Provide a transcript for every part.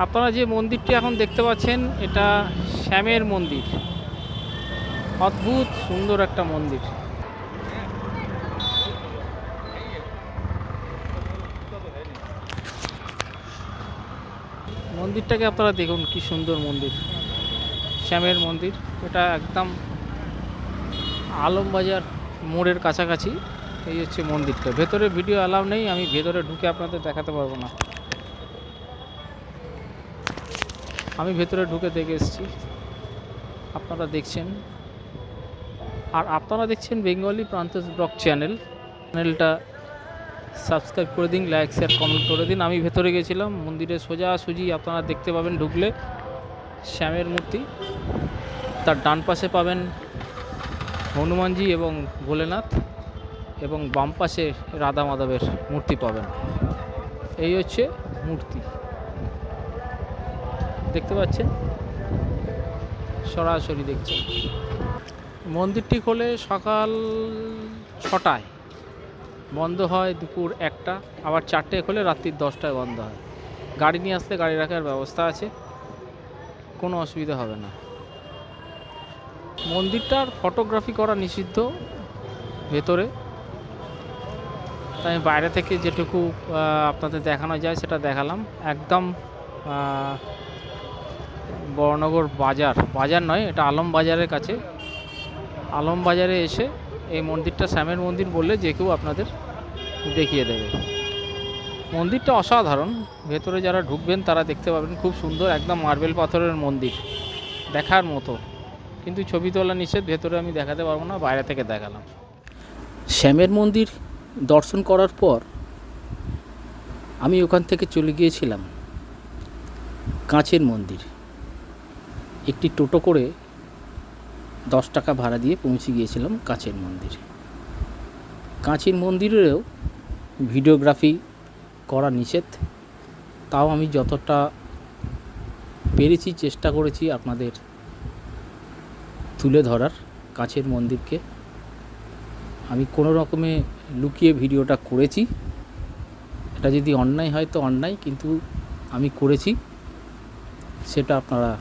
আপনারা যে মন্দিরটি এখন দেখতে পাচ্ছেন এটা শ্যামের মন্দির। অদ্ভুত সুন্দর একটা মন্দির। মন্দিরটাকে আপনারা দেখুন, কি সুন্দর মন্দির, শ্যামের মন্দির। এটা একদম আলমবাজার মোড়ের কাছাকাছি। এই হচ্ছে মন্দিরটা। ভেতরে ভিডিও অ্যালাউ নেই, আমি ভেতরে ঢুকে আপনাদের দেখাতে পারবো না। আমি ভেতরে ঢুকে দেখে এসেছি, আপনারা দেখছেন। আর আপনারা দেখছেন বেঙ্গলি প্রান্তস ব্লগ চ্যানেলটা সাবস্ক্রাইব করে দিন, লাইক শেয়ার কমেন্ট করে দিন। আমি ভেতরে গেছিলাম, মন্দিরে সোজাসুজি আপনারা দেখতে পাবেন ঢুকলে শ্যামের মূর্তি, তার ডান পাশে পাবেন হনুমানজি এবং ভোলেনাথ, এবং বাম পাশে রাধা মাধবের মূর্তি পাবেন। এই হচ্ছে মূর্তি, দেখতে পাচ্ছেন, সরাসরি দেখছেন। মন্দিরটি খোলে সকাল 6টায়, বন্ধ হয় দুপুর 1টা, আবার 4টায় খোলে রাত্রি 10টায় বন্ধ হয়। গাড়ি নিয়ে আসলে গাড়ি রাখার ব্যবস্থা আছে, কোনো অসুবিধা হবে না। মন্দিরটার ফটোগ্রাফি করা নিষিদ্ধ ভেতরে, তাই বাইরে থেকে যেটুকু আপনাদের দেখানো যায় সেটা দেখালাম। একদম বড়নগর বাজার নয়, এটা আলম বাজারের কাছে। আলম বাজারে এসে এই মন্দিরটা শ্যামের মন্দির বললে যে কেউ আপনাদের দেখিয়ে দেবে। মন্দিরটা অসাধারণ, ভেতরে যারা ঢুকবেন তারা দেখতে পাবেন, খুব সুন্দর, একদম মার্বেল পাথরের মন্দির, দেখার মতো। কিন্তু ছবি তোলা নিষেধ, ভেতরে আমি দেখাতে পারবো না, বাইরে থেকে দেখালাম। শ্যামের মন্দির দর্শন করার পর আমি ওখান থেকে চলে গিয়েছিলাম কাঁচের মন্দির। একটি টোটো করে 10 টাকা ভাড়া দিয়ে পৌঁছে গিয়েছিলাম কাঁচের মন্দির। কাঁচের মন্দিরেও ভিডিওগ্রাফি করা নিষেধ, তাও আমি যতটা পেরেছি চেষ্টা করেছি আপনাদের তুলে ধরার। কাঁচের মন্দিরকে আমি কোনো রকমে লুকিয়ে ভিডিওটা করেছি। এটা যদি অন্যায় হয় তো অন্যায়, কিন্তু আমি করেছি, সেটা আপনারা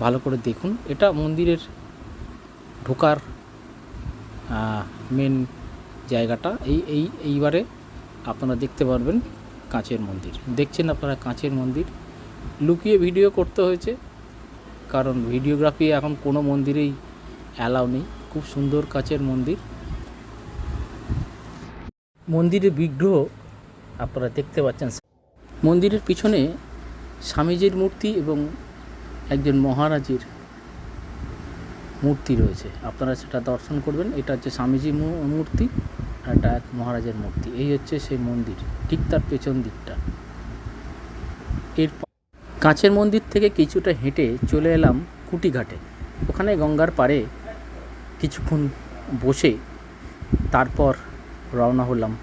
ভালো করে দেখুন। এটা মন্দিরের ঢোকার মেন জায়গাটা। এইবারে আপনারা দেখতে পারবেন কাঁচের মন্দির। দেখছেন আপনারা কাঁচের মন্দির। লুকিয়ে ভিডিও করতে হয়েছে, কারণ ভিডিওগ্রাফি এখন কোনো মন্দিরেই অ্যালাউ নেই। খুব সুন্দর কাঁচের মন্দির। মন্দিরের বিগ্রহ আপনারা দেখতে পাচ্ছেন। মন্দিরের পিছনে স্বামীজির মূর্তি এবং একজন মহারাজের মূর্তি রয়েছে, আপনারা সেটা দর্শন করবেন। এটা হচ্ছে স্বামীজির মূর্তি, আর এটা এক মহারাজের মূর্তি। এই হচ্ছে সেই মন্দির, ঠিক তার পেছন দিকটা। এর কাঁচের মন্দির থেকে কিছুটা হেঁটে চলে এলাম কুটিঘাটে। ওখানে গঙ্গার পাড়ে কিছুক্ষণ বসে তারপর রওনা হলাম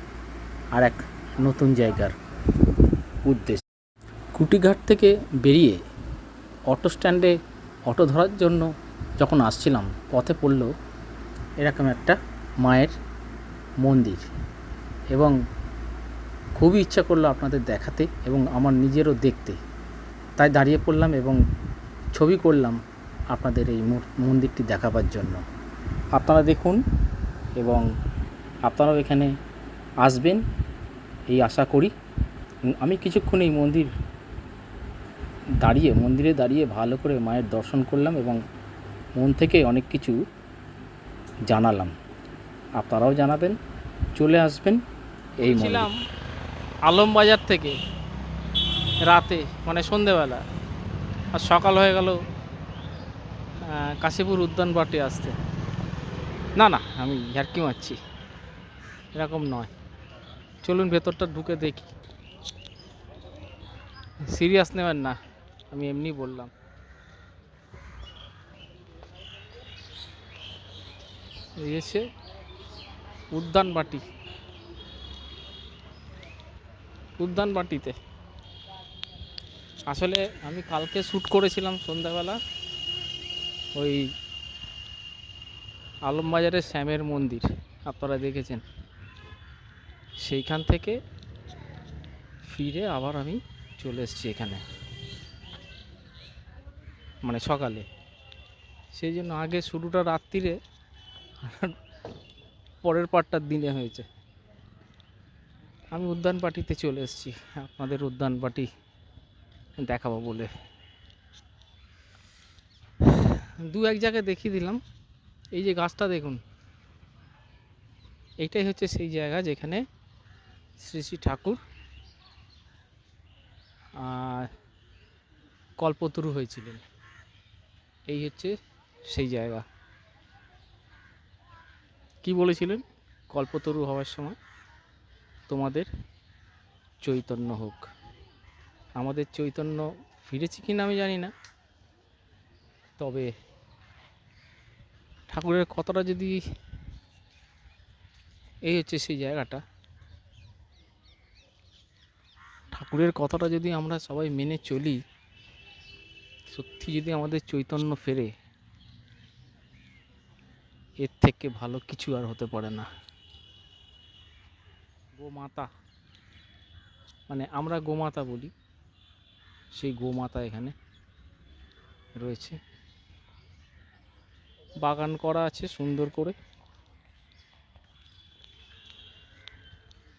আর এক নতুন জায়গার উদ্দেশ্যে। কুটিঘাট থেকে বেরিয়ে অটো স্ট্যান্ডে অটো ধরার জন্য যখন আসছিলাম, পথে পড়ল এরকম একটা মায়ের মন্দির, এবং খুবই ইচ্ছা করলো আপনাদের দেখাতে এবং আমার নিজেরও দেখতে। তাই দাঁড়িয়ে পড়লাম এবং ছবি করলাম আপনাদের এই মন্দিরটি দেখাবার জন্য। আপনারা দেখুন এবং আপনারাও এখানে আসবেন এই আশা করি। আমি কিছুক্ষণ এই মন্দিরে দাঁড়িয়ে ভালো করে মায়ের দর্শন করলাম এবং মন থেকে অনেক কিছু জানালাম। আপনারাও জানাবেন, চলে আসবেন এই মন্দির। আলমবাজার থেকে রাতে, মানে সন্ধেবেলা, আর সকাল হয়ে গেল কাশীপুর উদ্যানবাটি আসতে। না আমি ঝাড়কি মারছি, এরকম নয়। চলুন ভেতরটা ঢুকে দেখি। সিরিয়াস নেবেন না, আমি এমনি বললাম। এই হচ্ছে উদ্যানবাটিতে আসলে আমি কালকে শ্যুট করেছিলাম সন্ধ্যাবেলা ওই আলমবাজারের শ্যামের মন্দির, আপনারা দেখেছেন। সেইখান থেকে ফিরে আবার আমি চলে এসেছি এখানে, মানে সকালে। সেই জন্য আগে শুরুটা রাত্রিরে, পরের পার্টটা দিনে হয়েছে। আমি উদ্যানপাটিতে চলে এসেছি আপনাদের উদ্যানপাটি দেখাবো বলে। দু এক জায়গায় দেখিয়ে দিলাম। এই যে গাছটা দেখুন, এইটাই হচ্ছে সেই জায়গা যেখানে শ্রী শ্রী ঠাকুর কল্পতরু হয়েছিলেন। এই হচ্ছে সেই জায়গা। কি বলেছিলেন? কল্পতরু হওয়ার সময় তোমাদের চৈতন্য হোক। আমাদের চৈতন্য ফিরেছে কিনা আমি জানি না, তবে ঠাকুরের কথাটা যদি, এই হচ্ছে সেই জায়গাটা, ঠাকুরের কথাটা যদি আমরা সবাই মেনে চলি, সত্যি যদি আমাদের চৈতন্য ফেরে, এর থেকে ভালো কিছু আর হতে পারে না। গোমাতা, মানে আমরা গোমাতা বলি, সেই গোমাতা এখানে রয়েছে। বাগান করা আছে সুন্দর করে,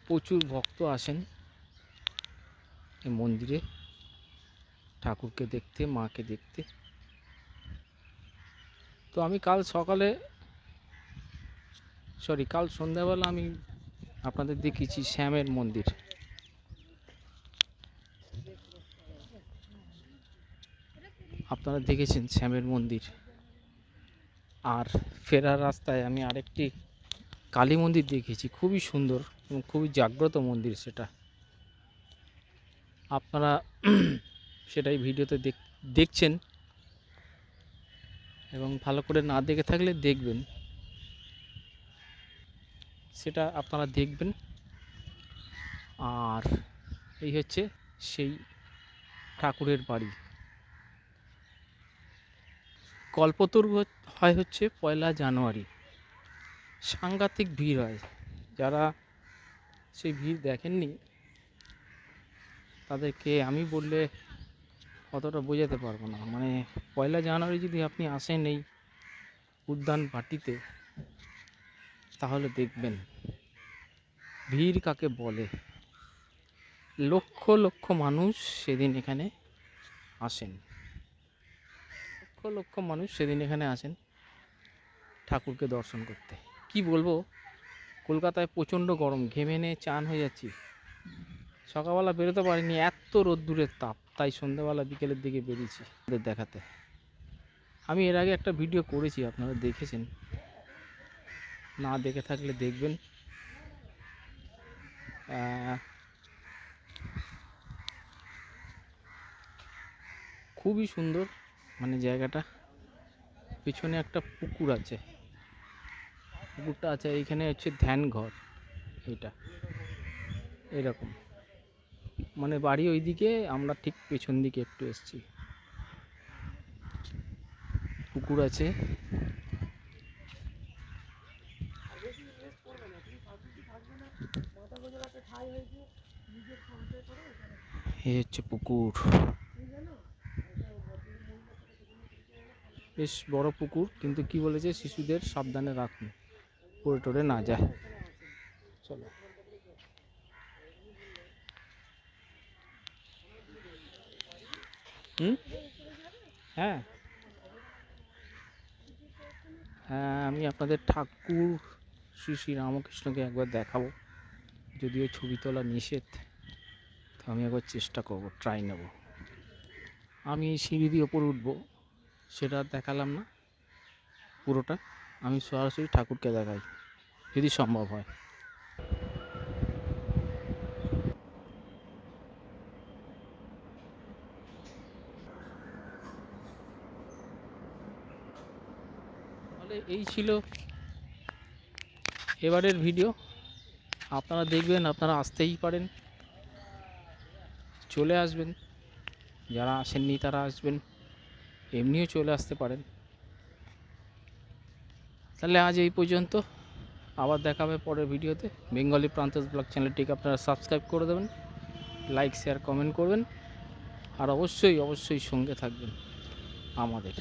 প্রচুর ভক্ত আসেন এই মন্দিরে ঠাকুরকে দেখতে, মাকে দেখতে। তো আমি কাল সন্ধ্যাবেলা আমি আপনাদের দেখিয়েছি শ্যামের মন্দির। আপনারা দেখেছেন শ্যামের মন্দির। আর ফেরার রাস্তায় আমি আরেকটি কালী মন্দির দেখিয়েছি, খুবই সুন্দর এবং খুবই জাগ্রত মন্দির সেটা। আপনারা সেটাই ভিডিওতে দেখছেন, এবং ভালো করে না দেখে থাকলে দেখবেন, সেটা আপনারা দেখবেন। আর এই হচ্ছে সেই ঠাকুরের বাড়ি। কল্পতরু হয় হচ্ছে 1 জানুয়ারি। সাংঘাতিক ভিড় হয়। যারা সেই ভিড় দেখেননি তাদেরকে আমি বললে অতটা বোঝাতে পারবো না। মানে 1 জানুয়ারি যদি আপনি আসেন এই উদ্যানপাটিতে, তাহলে দেখবেন ভিড় কাকে বলে। লক্ষ লক্ষ মানুষ সেদিন এখানে আসেন, লক্ষ লক্ষ মানুষ সেদিন এখানে আসেন ঠাকুরকে দর্শন করতে। কি বলবো, কলকাতায় প্রচণ্ড গরম, ঘেমে নিয়ে চান হয়ে যাচ্ছি। সকালবেলা বেরোতে পারিনি, এত রোদ্দুরের তাপ, তাই সন্ধ্যাবেলা বিকেলের দিকে বেরিয়েছি ওদের দেখাতে। আমি এর আগে একটা ভিডিও করেছি, আপনারা দেখেছেন, না দেখে থাকলে দেখবেন। খুবই সুন্দর মানে জায়গাটা। পিছনে একটা পুকুর আছে, পুকুরটা আছে এইখানে হচ্ছে ধ্যান ঘর। এইটা এরকম, মানে বাড়ি ওইদিকে, আমরা ঠিক পেছন দিকে একটু এসছি। পুকুর আছে, এই হচ্ছে পুকুর, বেশ বড় পুকুর। কিন্তু কি বলেছে, শিশুদের সাবধানে রাখুন, পড়ে টরে না যায়। চলো। হ্যাঁ হ্যাঁ, আমি আপনাদের ঠাকুর শ্রী শ্রী রামকৃষ্ণকে একবার দেখাবো, যদিও ছবি তোলা নিষেধ, তো আমি একবার চেষ্টা করবো, ট্রাই নেব। আমি সিঁড়ি দিয়ে ওপরে উঠবো, সেটা দেখালাম না পুরোটা। আমি সরাসরি ঠাকুরকে দেখাই যদি সম্ভব হয়। তাহলে এই ছিল এবারের ভিডিও। আপনারা দেখবেন, আপনারা আসতেই পারেন, চলে আসবেন। যারা আসেননি তারা আসবেন, এমনিও চলে আসতে পারেন। তাহলে আজ এই পর্যন্ত, আবার দেখা হবে পরের ভিডিওতে। বেঙ্গলি প্রান্তস ব্লগ চ্যানেলটিকে আপনারা সাবস্ক্রাইব করে দেবেন লাইক শেয়ার কমেন্ট করবেন আর অবশ্যই অবশ্যই সঙ্গে থাকবেন আমাদের।